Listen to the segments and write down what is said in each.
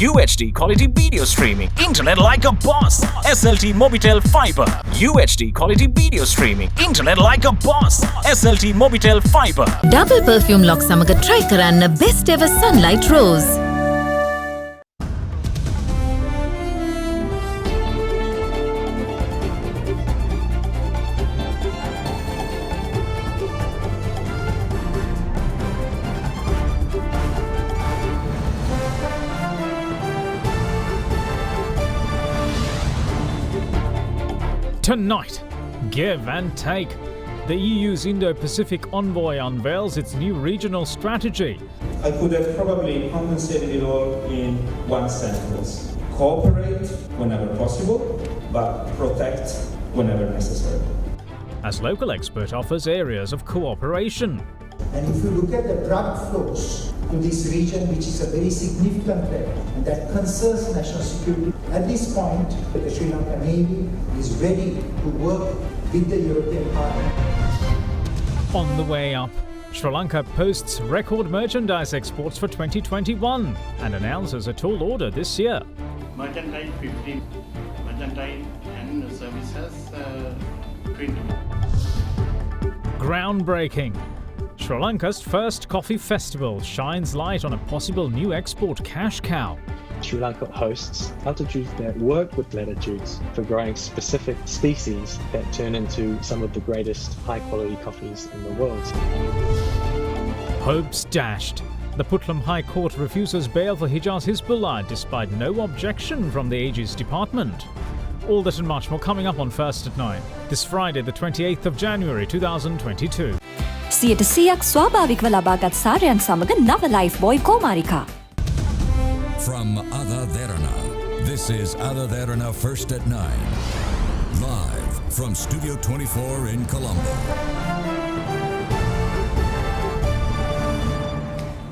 UHD quality video streaming, internet like a boss. SLT Mobitel Fiber. UHD quality video streaming, internet like a boss. SLT Mobitel Fiber. Double perfume lock samaga try karanna best ever sunlight rose. Tonight, give and take. The EU's Indo-Pacific envoy unveils its new regional strategy. I could have probably compensated it all in one sentence. Cooperate whenever possible, but protect whenever necessary. As local expert offers areas of cooperation. And if you look at the drug flows to this region, which is a very significant threat, and that concerns national security, at this point, the Sri Lanka Navy is ready to work with the European Parliament. On the way up, Sri Lanka posts record merchandise exports for 2021 and announces a tall order this year. Merchandise 15, merchandise and services 20. Groundbreaking. Sri Lanka's first coffee festival shines light on a possible new export cash cow. Sri Lanka hosts altitudes that work with latitudes for growing specific species that turn into some of the greatest high-quality coffees in the world. Hopes dashed. The Putlam High Court refuses bail for Hijaz Hizbullah despite no objection from the Aegis Department. All that and much more coming up on First at 9, this Friday the 28th of January 2022. 100ක් ස්වාභාවිකව ලබාගත් සාරයන් සමග නව life බොයි කෝමාරිකා. From AdaDerana, this is AdaDerana First at 9. Live from Studio 24 in Colombo.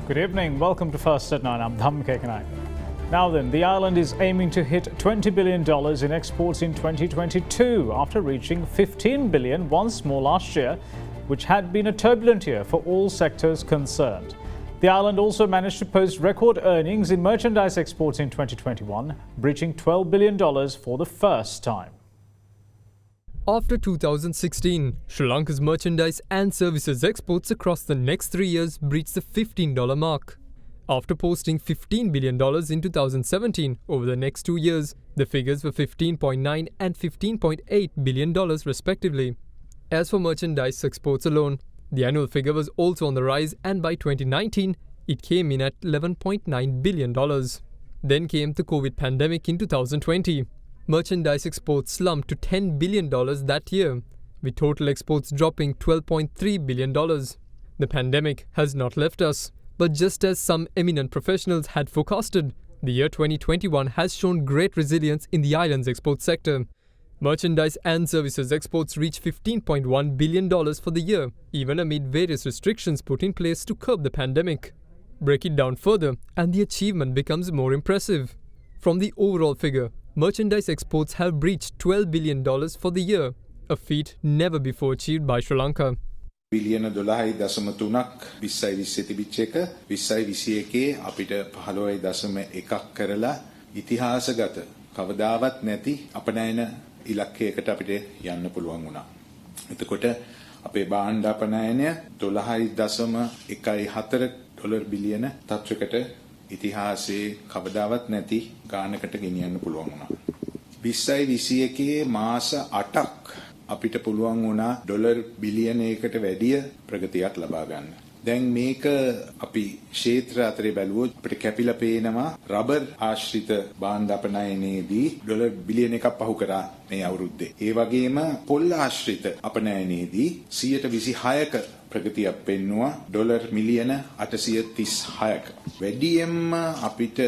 Good evening, welcome to First at 9. I'm Dham Kekanai. Now then, the island is aiming to hit $20 billion in exports in 2022 after reaching $15 billion once more last year, which had been a turbulent year for all sectors concerned. The island also managed to post record earnings in merchandise exports in 2021, breaching $12 billion for the first time. After 2016, Sri Lanka's merchandise and services exports across the next 3 years breached the $15 mark. After posting $15 billion in 2017, over the next 2 years, the figures were $15.9 and $15.8 billion respectively. As for merchandise exports alone, the annual figure was also on the rise, and by 2019, it came in at $11.9 billion. Then came the COVID pandemic in 2020. Merchandise exports slumped to $10 billion that year, with total exports dropping $12.3 billion. The pandemic has not left us, but just as some eminent professionals had forecasted, the year 2021 has shown great resilience in the island's export sector. Merchandise and services exports reached $15.1 billion for the year, even amid various restrictions put in place to curb the pandemic. Break it down further, and the achievement becomes more impressive. From the overall figure, merchandise exports have breached $12 billion for the year, a feat never before achieved by Sri Lanka. බිලියන 12.3ක් 2020 තිබිච්ච එක 2021 අපිට 15.1ක් කරලා ඉතිහාසගත කවදාවත් නැති අපනයන ඉලක්කයකට අපිට යන්න පුළුවන් වුණා. එතකොට අපේ භාණ්ඩ අපනයනය 12.14 ඩොලර් බිලියන තත්ත්වයකට ඉතිහාසයේ කවදාවත් නැති ගානකට ගෙනියන්න පුළුවන් වුණා. 2021 මාස 8ක් අපිට පුළුවන් වුණා ඩොලර් බිලියනයකට වැඩිය ප්‍රගතියක් ලබා ගන්න. දැන් මේක අපි ක්ෂේත්‍ර අතරේ බැලුවොත් අපිට කැපිලා පේනවා රබර් ආශ්‍රිත භාණ්ඩ අපනයනයේදී ඩොලර් බිලියන එකක් පහු කරා මේ අවුරුද්දේ. ඒ වගේම පොල් ආශ්‍රිත අපනයනයේදී 126ක ප්‍රගතියක් පෙන්නුවා ඩොලර් මිලියන 836ක. වැඩියෙන්ම අපිට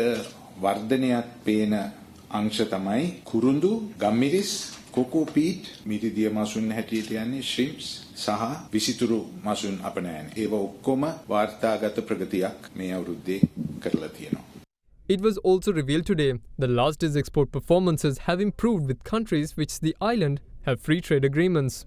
වර්ධනයක් පේන අංශ තමයි කුරුඳු, ගම්මිරිස්, කොකෝ පීට්, මිරිදිය මසුන් හැටියට යන්නේ ශ්‍රිම්ප්ස් සහ විසිතුරු මසුන් අපනයන. ඒව ඔක්කොම වාර්තාගත ප්‍රගතියක් මේ අවුරුද්දේ කරලා තියෙනවා. It was also revealed today that last day's export performances have improved with countries which the island have free trade agreements.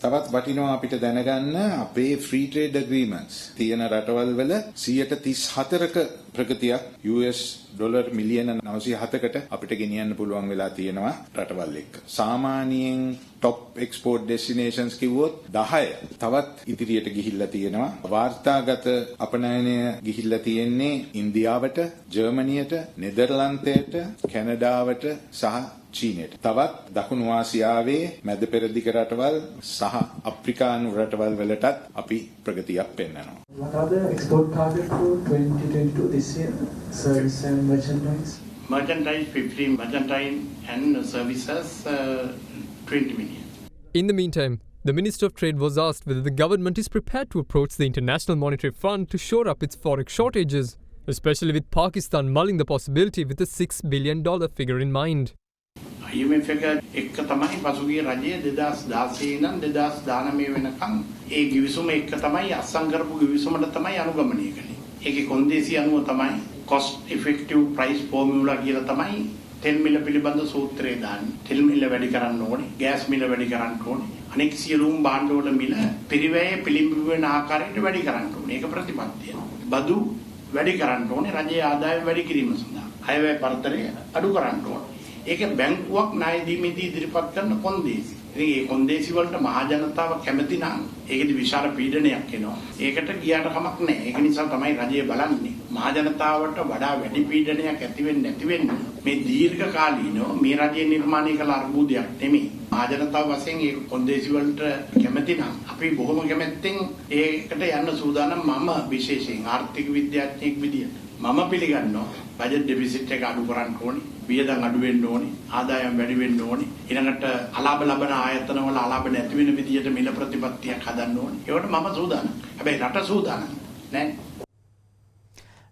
තවත් වටිනවා අපිට දැනගන්න අපේ free trade agreements තියෙන රටවල් වල 134ක ප්‍රගතියක් US ඩොලර් මිලියන 907කට අපිට ගෙනියන්න පුළුවන් වෙලා තියෙනවා රටවල් එක්ක. සාමාන්‍යයෙන් top export destinations කිව්වොත් 10 තවත් ඉදිරියට ගිහිල්ලා තියෙනවා. වාර්තාගත අපනයනය ගිහිල්ලා තියෙන්නේ ඉන්දියාවට, ජර්මනියට, නෙදර්ලන්තයට, කැනඩාවට සහ චීනයට. තවත් දකුණු ආසියාවේ මැද පෙරදිග රටවල් සහ අප්‍රිකානු රටවල් වලටත් අපි ප්‍රගතියක් පෙන්වනවා. What are the export target for 2022 this year? Service and merchandise? Merchandise 15, merchandise and services 20 million. In the meantime, the Minister of Trade was asked whether the government is prepared to approach the International Monetary Fund to shore up its forex shortages, especially with Pakistan mulling the possibility with a $6 billion figure in mind. IMF එක තමයි පසුගිය රජයේ 2016 ඉඳන් 2019 වෙනකන් ඒ ගිවිසුම එක තමයි අත්සන් කරපු ගිවිසුමට තමයි අනුගමනය කළේ. ඒකේ කොන්දේසි අනුව තමයි cost effective price formula කියලා තමයි තෙල් මිල පිළිබඳ සූත්‍රය දාන්නේ. තෙල් මිල වැඩි කරන්න ඕනේ, ගෑස් මිල වැඩි කරන්න ඕනේ. අනෙක් සියලුම භාණ්ඩවල මිල පිරිවැය පිළිඹු වෙන ආකාරයට වැඩි කරන්න ඕනේ. ඒක ප්‍රතිපත්තිය. බදු වැඩි කරන්න ඕනේ රජයේ ආදායම වැඩි කිරීම සඳහා. අයවැය පරතරය අඩු කරන්න ඕනේ. ඒක බැංකුවක් ණය දීමේදී ඉදිරිපත් කරන කොන්දේසි. ඉතින් මේ කොන්දේසි වලට මහ ජනතාව කැමති නම් ඒකෙදි විශාල පීඩනයක් එනවා. ඒකට ගියාට කමක් නැහැ. ඒක නිසා තමයි රජය බලන්නේ. මහ ජනතාවට වඩා වැඩි පීඩනයක් ඇති වෙන්නේ නැති වෙන්නේ මේ දීර්ඝ කාලීනව මේ රජය නිර්මාණය කළ අර්බුදයක් නෙමෙයි. මහ ජනතාව වශයෙන් මේ කොන්දේසි වලට කැමති නම් අපි බොහොම කැමැත්තෙන් ඒකට යන්න සූදානම්. මම විශේෂයෙන් ආර්ථික විද්‍යාඥයෙක් විදියට මම පිළිගන්නවා බජට් ඩෙෆිසිට් එක අඩු කරන්න ඕනේ. වියදම් අඩු වෙන්න ඕනේ, ආදායම් වැඩි වෙන්න ඕනේ. ඊළඟට අලාභ ලබන ආයතනවල අලාභ නැති වෙන විදියට මිල ප්‍රතිපත්තියක් හදන්න ඕනේ. ඒකට මම සූදානම්. හැබැයි රට සූදානම් නෑ.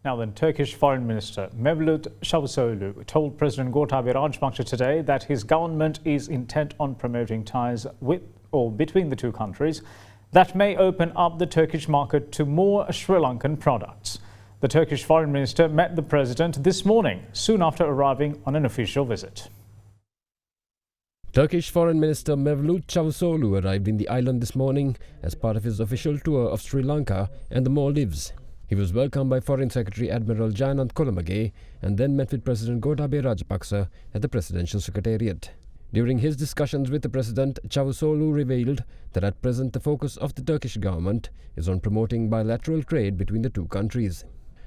Now then, Turkish Foreign Minister Mevlut Çavuşoğlu told President Gotabay Rajapaksa today that his government is intent on promoting ties with or between the two countries that may open up the Turkish market to more Sri Lankan products. The Turkish Foreign Minister met the President this morning, soon after arriving on an official visit. Turkish Foreign Minister Mevlut Çavuşoğlu arrived in the island this morning as part of his official tour of Sri Lanka and the Maldives. He was welcomed by Foreign Secretary Admiral Janant Kolamage and then met with President Gotabay Rajapaksa at the Presidential Secretariat. During his discussions with the President, Çavuşoğlu revealed that at present the focus of the Turkish government is on promoting bilateral trade between the two countries.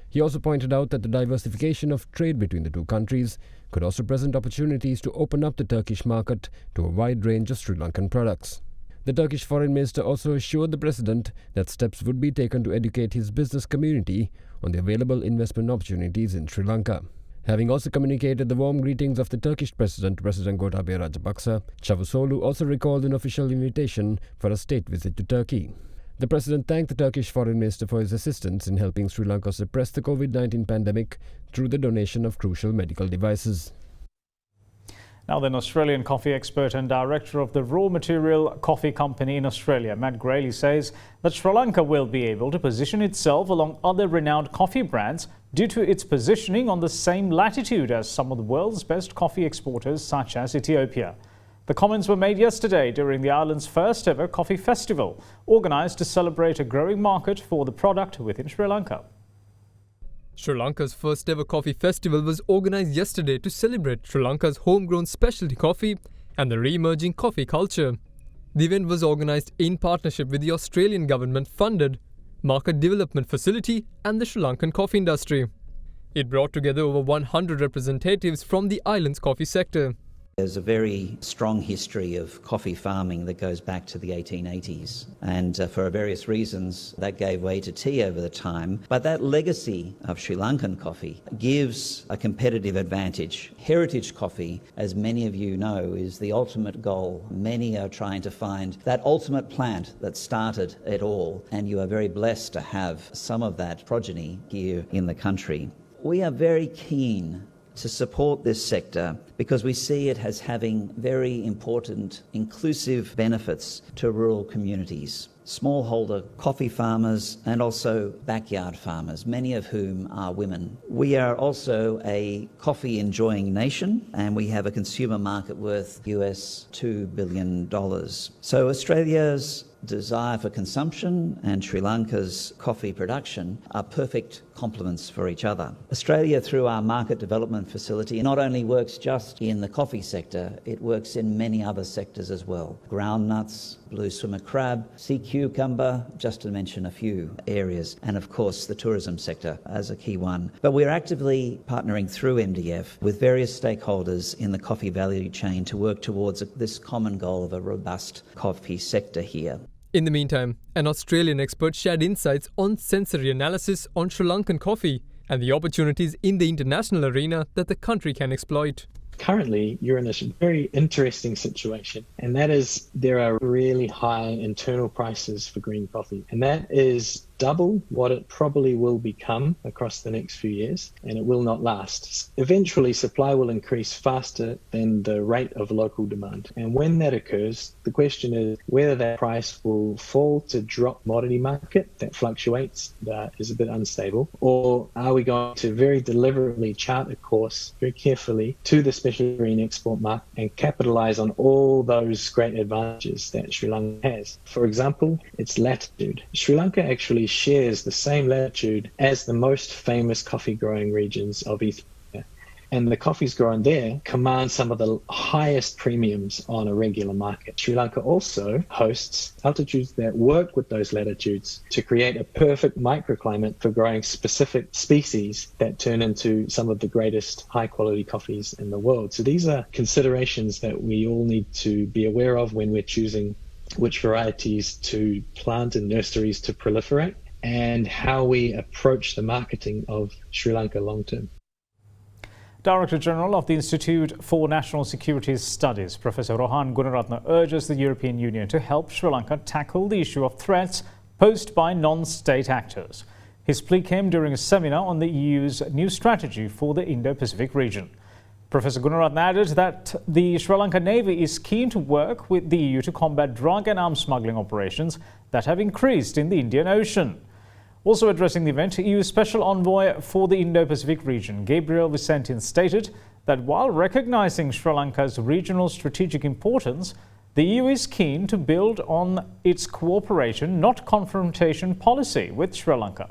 He also pointed out that the diversification of trade between the two countries could also present opportunities to open up the Turkish market to a wide range of Sri Lankan products. The Turkish Foreign Minister also assured the President that steps would be taken to educate his business community on the available investment opportunities in Sri Lanka. Having also communicated the warm greetings of the Turkish President, President Gotabay Rajapaksa, Çavuşoğlu also recalled an official invitation for a state visit to Turkey. The President thanked the Turkish Foreign Minister for his assistance in helping Sri Lanka suppress the COVID-19 pandemic through the donation of crucial medical devices. Now then, Australian coffee expert and director of the raw material coffee company in Australia, Matt Grayley, says that Sri Lanka will be able to position itself along other renowned coffee brands due to its positioning on the same latitude as some of the world's best coffee exporters such as Ethiopia. The comments were made yesterday during the island's first ever coffee festival, organised to celebrate a growing market for the product within Sri Lanka. Sri Lanka's first ever coffee festival was organised yesterday to celebrate Sri Lanka's homegrown specialty coffee and the re-emerging coffee culture. The event was organised in partnership with the Australian government-funded Market Development Facility and the Sri Lankan coffee industry. It brought together over 100 representatives from the island's coffee sector. There's a very strong history of coffee farming that goes back to the 1880s, and for various reasons that gave way to tea over the time. But that legacy of Sri Lankan coffee gives a competitive advantage. Heritage coffee, as many of you know, is the ultimate goal. Many are trying to find that ultimate plant that started it all, and you are very blessed to have some of that progeny here in the country. We are very keen to support this sector because we see it as having very important inclusive benefits to rural communities. Smallholder coffee farmers and also backyard farmers, many of whom are women. We are also a coffee enjoying nation and we have a consumer market worth US $2 billion. So Australia's desire for consumption and Sri Lanka's coffee production are perfect complements for each other. Australia, through our market development facility, not only works just in the coffee sector, it works in many other sectors as well. Groundnuts, blue swimmer crab, sea cucumber, just to mention a few areas, and of course the tourism sector as a key one. But we're actively partnering through MDF with various stakeholders in the coffee value chain to work towards this common goal of a robust coffee sector here. In the meantime, an Australian expert shared insights on sensory analysis on Sri Lankan coffee and the opportunities in the international arena that the country can exploit. Currently, you're in a very interesting situation, and that is there are really high internal prices for green coffee, and that is double what it probably will become across the next few years, and it will not last. Eventually, supply will increase faster than the rate of local demand. And when that occurs, the question is whether that price will fall to drop commodity market that fluctuates, that is a bit unstable, or are we going to very deliberately chart a course very carefully to the special green export market and capitalize on all those great advantages that Sri Lanka has. For example, its latitude. Sri Lanka actually shares the same latitude as the most famous coffee growing regions of Ethiopia. And the coffees grown there command some of the highest premiums on a regular market. Sri Lanka also hosts altitudes that work with those latitudes to create a perfect microclimate for growing specific species that turn into some of the greatest high quality coffees in the world. So these are considerations that we all need to be aware of when we're choosing which varieties to plant in nurseries to proliferate, and how we approach the marketing of Sri Lanka long term. Director General of the Institute for National Security Studies, Professor Rohan Gunaratne, urges the European Union to help Sri Lanka tackle the issue of threats posed by non-state actors. His plea came during a seminar on the EU's new strategy for the Indo-Pacific region. Professor Gunaratne added that the Sri Lanka Navy is keen to work with the EU to combat drug and arms smuggling operations that have increased in the Indian Ocean. Also addressing the event, EU Special Envoy for the Indo-Pacific region, Gabriel Vicentin, stated that while recognizing Sri Lanka's regional strategic importance, the EU is keen to build on its cooperation, not confrontation policy with Sri Lanka.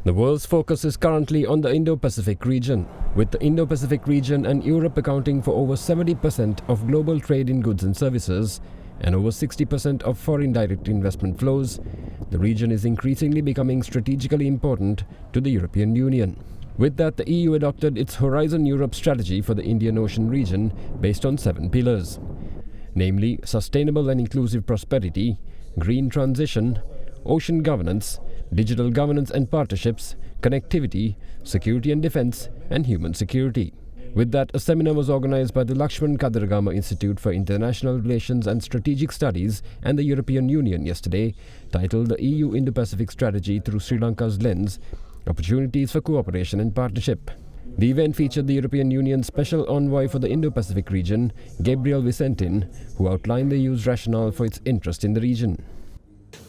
The world's focus is currently on the Indo-Pacific region, with the Indo-Pacific region and Europe accounting for over 70% of global trade in goods and services and over 60% of foreign direct investment flows. The region is increasingly becoming strategically important to the European Union. With that, the EU adopted its Horizon Europe strategy for the Indian Ocean region based on 7 pillars, namely sustainable and inclusive prosperity, green transition, ocean governance, digital governance and partnerships, connectivity, security and defense, and human security. With that, a seminar was organized by the Lakshman Kadirgama Institute for International Relations and Strategic Studies and the European Union yesterday, titled The EU Indo-Pacific Strategy Through Sri Lanka's Lens, Opportunities for Cooperation and Partnership. The event featured the European Union's Special Envoy for the Indo-Pacific region, Gabriel Vicentin, who outlined the EU's rationale for its interest in the region.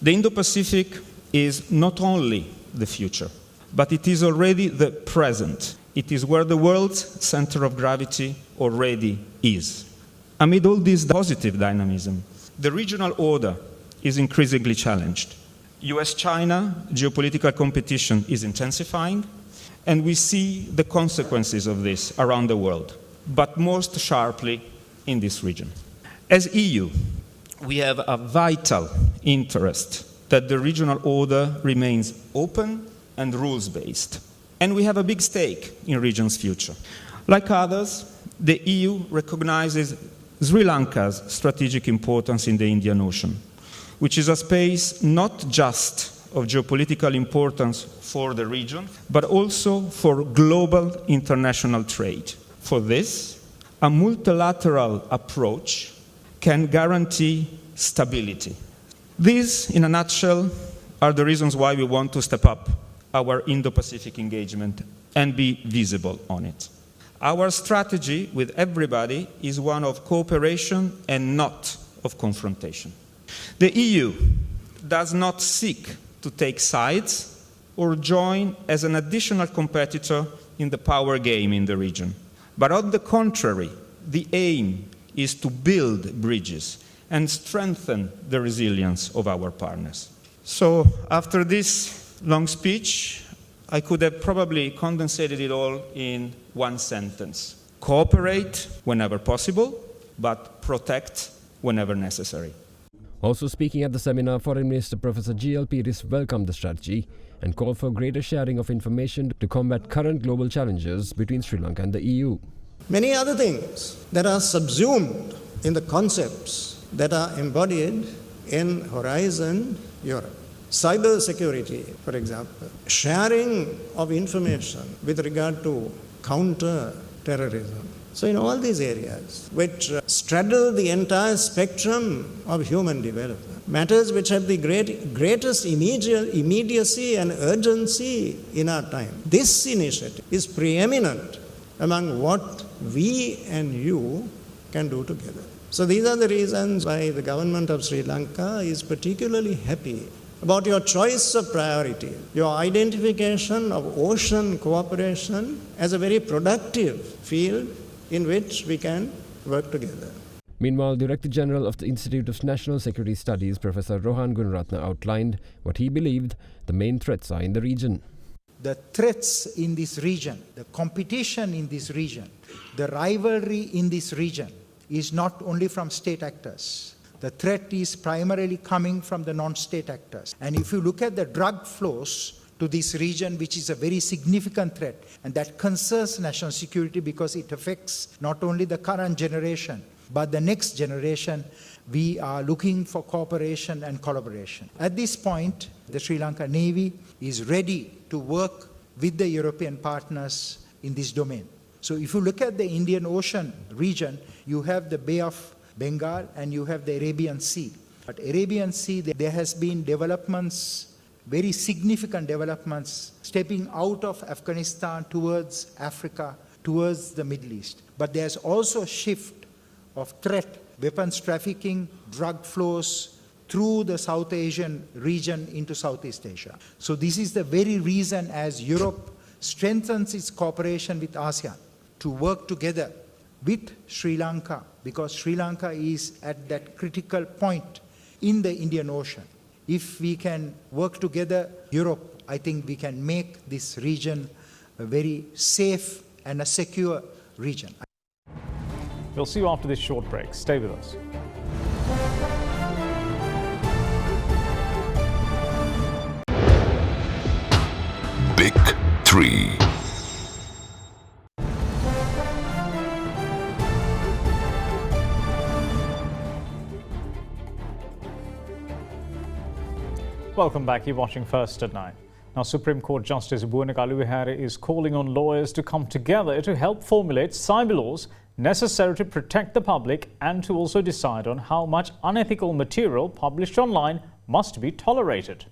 The Indo-Pacific is not only the future, but it is already the present. It is where the world's center of gravity already is. Amid all this positive dynamism, the regional order is increasingly challenged. US-China geopolitical competition is intensifying, and we see the consequences of this around the world, but most sharply in this region. As EU, we have a vital interest that the regional order remains open and rules-based. And we have a big stake in region's future. Like others, the EU recognizes Sri Lanka's strategic importance in the Indian Ocean, which is a space not just of geopolitical importance for the region, but also for global international trade. For this, a multilateral approach can guarantee stability. These, in a nutshell, are the reasons why we want to step up our Indo-Pacific engagement and be visible on it. Our strategy with everybody is one of cooperation and not of confrontation. The EU does not seek to take sides or join as an additional competitor in the power game in the region. But on the contrary, the aim is to build bridges and strengthen the resilience of our partners. So, after this long speech, I could have probably condensated it all in one sentence. Cooperate whenever possible, but protect whenever necessary. Also speaking at the seminar, Foreign Minister Professor G.L. Piris welcomed the strategy and called for greater sharing of information to combat current global challenges between Sri Lanka and the EU. Many other things that are subsumed in the concepts that are embodied in Horizon Europe. Cyber security, for example, sharing of information with regard to counter-terrorism. So in all these areas, which straddle the entire spectrum of human development, matters which have the greatest immediacy and urgency in our time. This initiative is preeminent among what we and you can do together. So these are the reasons why the government of Sri Lanka is particularly happy about your choice of priority, your identification of ocean cooperation as a very productive field in which we can work together. Meanwhile, Director General of the Institute of National Security Studies, Professor Rohan Gunaratne, outlined what he believed the main threats are in the region. The threats in this region, the competition in this region, the rivalry in this region is not only from state actors. The threat is primarily coming from the non-state actors. And if you look at the drug flows to this region, which is a very significant threat, and that concerns national security because it affects not only the current generation, but the next generation, we are looking for cooperation and collaboration. At this point, the Sri Lanka Navy is ready to work with the European partners in this domain. So if you look at the Indian Ocean region, you have the Bay of Bengal and you have the Arabian Sea. But Arabian Sea, there has been developments, very significant developments, stepping out of Afghanistan towards Africa, towards the Middle East. But there's also a shift of threat, weapons trafficking, drug flows through the South Asian region into Southeast Asia. So this is the very reason as Europe strengthens its cooperation with ASEAN to work together with Sri Lanka, because Sri Lanka is at that critical point in the Indian Ocean. If we can work together, Europe, I think we can make this region a very safe and a secure region. We'll see you after this short break. Stay with us. Big Three. Welcome back. You're watching First at 9. Now, Supreme Court Justice Buwanakaluwihara is calling on lawyers to come together to help formulate cyber laws necessary to protect the public and to also decide on how much unethical material published online must be tolerated.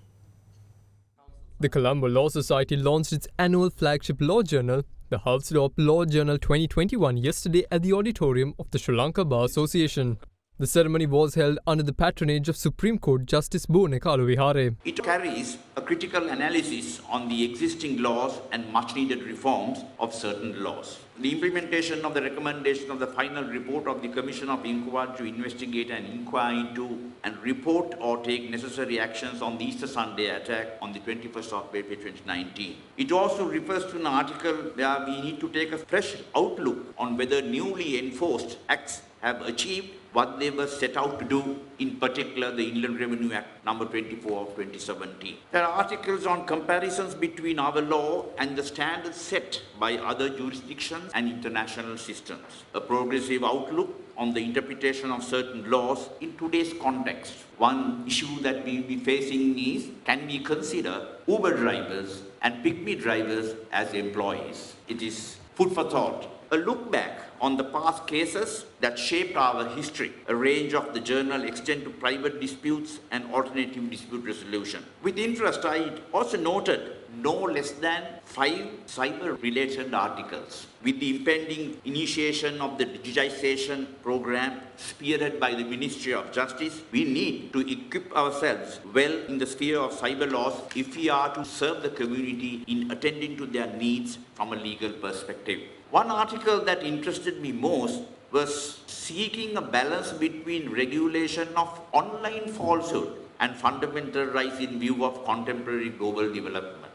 The Colombo Law Society launched its annual flagship law journal, the Halsdorp Law Journal 2021, yesterday at the auditorium of the Sri Lanka Bar Association. The ceremony was held under the patronage of Supreme Court Justice Buwanakaluwihara. It carries a critical analysis on the existing laws and much-needed reforms of certain laws. The implementation of the recommendation of the final report of the Commission of Inquiry to investigate and inquire into and report or take necessary actions on the Easter Sunday attack on the 21st of April 2019. It also refers to an article where we need to take a fresh outlook on whether newly enforced acts have achieved what they were set out to do, in particular the Inland Revenue Act number 24 of 2017. There are articles on comparisons between our law and the standards set by other jurisdictions and international systems. A progressive outlook on the interpretation of certain laws in today's context. One issue that we will be facing is, can we consider Uber drivers and pygmy drivers as employees? It is food for thought. A look back on the past cases that shaped our history. A range of the journal extend to private disputes and alternative dispute resolution. With interest, I also noted no less than 5 cyber-related articles. With the impending initiation of the digitization program spearheaded by the Ministry of Justice, we need to equip ourselves well in the sphere of cyber laws if we are to serve the community in attending to their needs from a legal perspective. One article that interested me most was seeking a balance between regulation of online falsehood and fundamental rights in view of contemporary global development.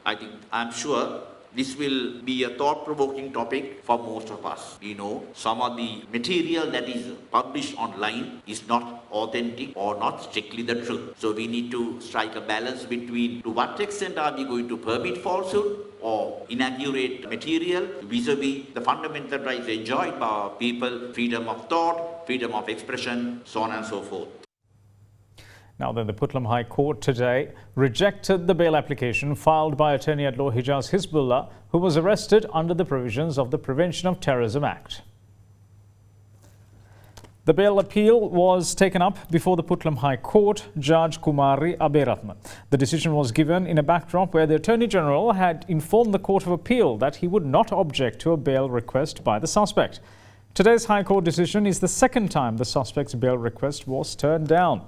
I'm sure this will be a thought-provoking topic for most of us. We know some of the material that is published online is not authentic or not strictly the truth. So we need to strike a balance between to what extent are we going to permit falsehood or inaccurate material vis-a-vis the fundamental rights enjoyed by our people, freedom of thought, freedom of expression, so on and so forth. Now then, the Puntland High Court today rejected the bail application filed by Attorney-at-Law Hijaz Hizbullah, who was arrested under the provisions of the Prevention of Terrorism Act. The bail appeal was taken up before the Puntland High Court, Judge Kumari Aberatma. The decision was given in a backdrop where the Attorney General had informed the Court of Appeal that he would not object to a bail request by the suspect. Today's High Court decision is the second time the suspect's bail request was turned down.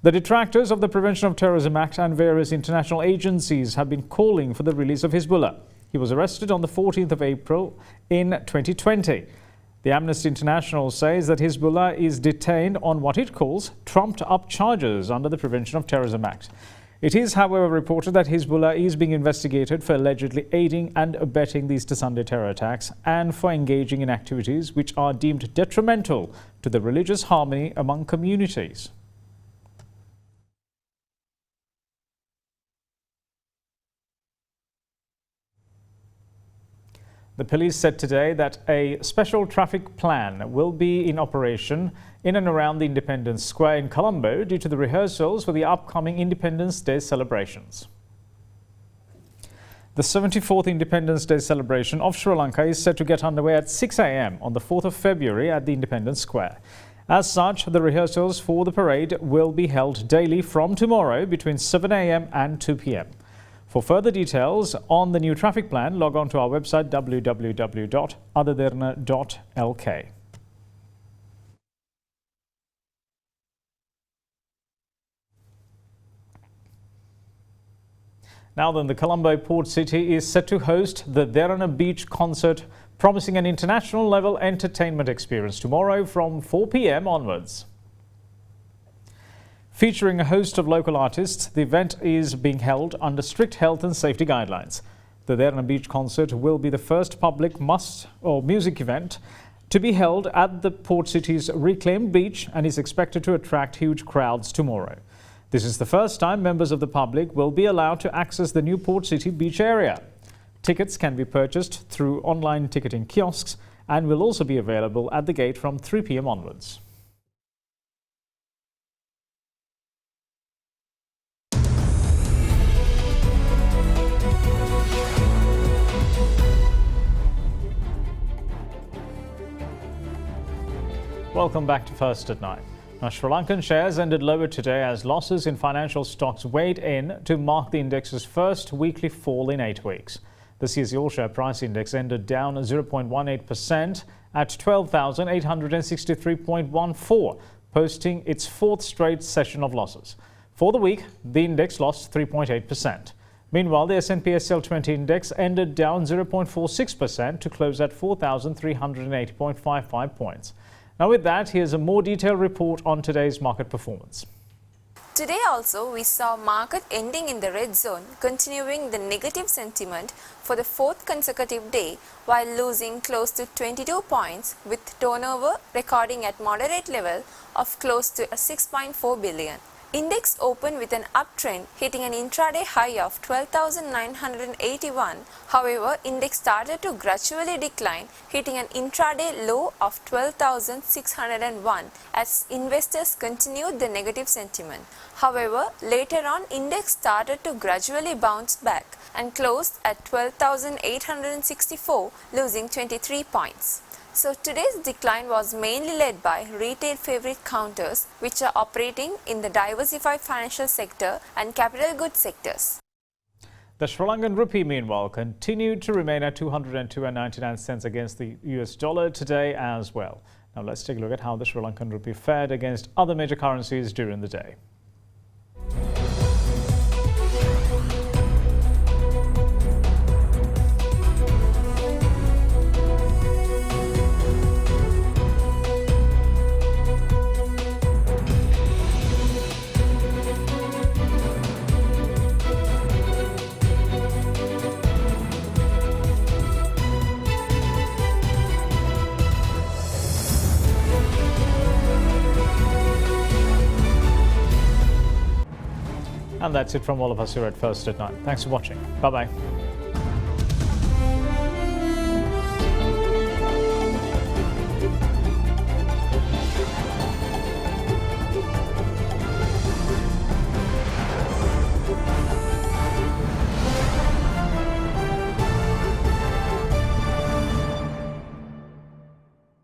The detractors of the Prevention of Terrorism Act and various international agencies have been calling for the release of Hizbullah. He was arrested on the 14th of April in 2020. The Amnesty International says that Hizbullah is detained on what it calls trumped-up charges under the Prevention of Terrorism Act. It is, however, reported that Hizbullah is being investigated for allegedly aiding and abetting the Easter Sunday terror attacks and for engaging in activities which are deemed detrimental to the religious harmony among communities. The police said today that a special traffic plan will be in operation in and around the Independence Square in Colombo due to the rehearsals for the upcoming Independence Day celebrations. The 74th Independence Day celebration of Sri Lanka is set to get underway at 6 a.m. on the 4th of February at the Independence Square. As such, the rehearsals for the parade will be held daily from tomorrow between 7 a.m. and 2 p.m. For further details on the new traffic plan, log on to our website www.AdaDerana.lk. Now then, the Colombo port city is set to host the Derana Beach concert, promising an international level entertainment experience tomorrow from 4 p.m. onwards. Featuring a host of local artists, the event is being held under strict health and safety guidelines. The Derana Beach concert will be the first public music event to be held at the port city's reclaimed beach and is expected to attract huge crowds tomorrow. This is the first time members of the public will be allowed to access the new Port City beach area. Tickets can be purchased through online ticketing kiosks and will also be available at the gate from 3 p.m. onwards. Welcome back to First at 9. Now, Sri Lankan shares ended lower today as losses in financial stocks weighed in to mark the index's first weekly fall in 8 weeks. The CSE All Share Price Index ended down 0.18% at 12,863.14, posting its fourth straight session of losses. For the week, the index lost 3.8%. Meanwhile, the S&P SL 20 index ended down 0.46% to close at 4,380.55 points. Now with that, here's a more detailed report on today's market performance. Today also, we saw market ending in the red zone, continuing the negative sentiment for the fourth consecutive day while losing close to 22 points, with turnover recording at moderate level of close to 6.4 billion. Index opened with an uptrend, hitting an intraday high of 12,981. However, index started to gradually decline, hitting an intraday low of 12,601 as investors continued the negative sentiment. However, later on, index started to gradually bounce back and closed at 12,864, losing 23 points. So today's decline was mainly led by retail favorite counters, which are operating in the diversified financial sector and capital goods sectors. The Sri Lankan rupee, meanwhile, continued to remain at 202.99 cents against the US dollar today as well. Now let's take a look at how the Sri Lankan rupee fared against other major currencies during the day. And that's it from all of us here at First at 9. Thanks for watching. Bye-bye.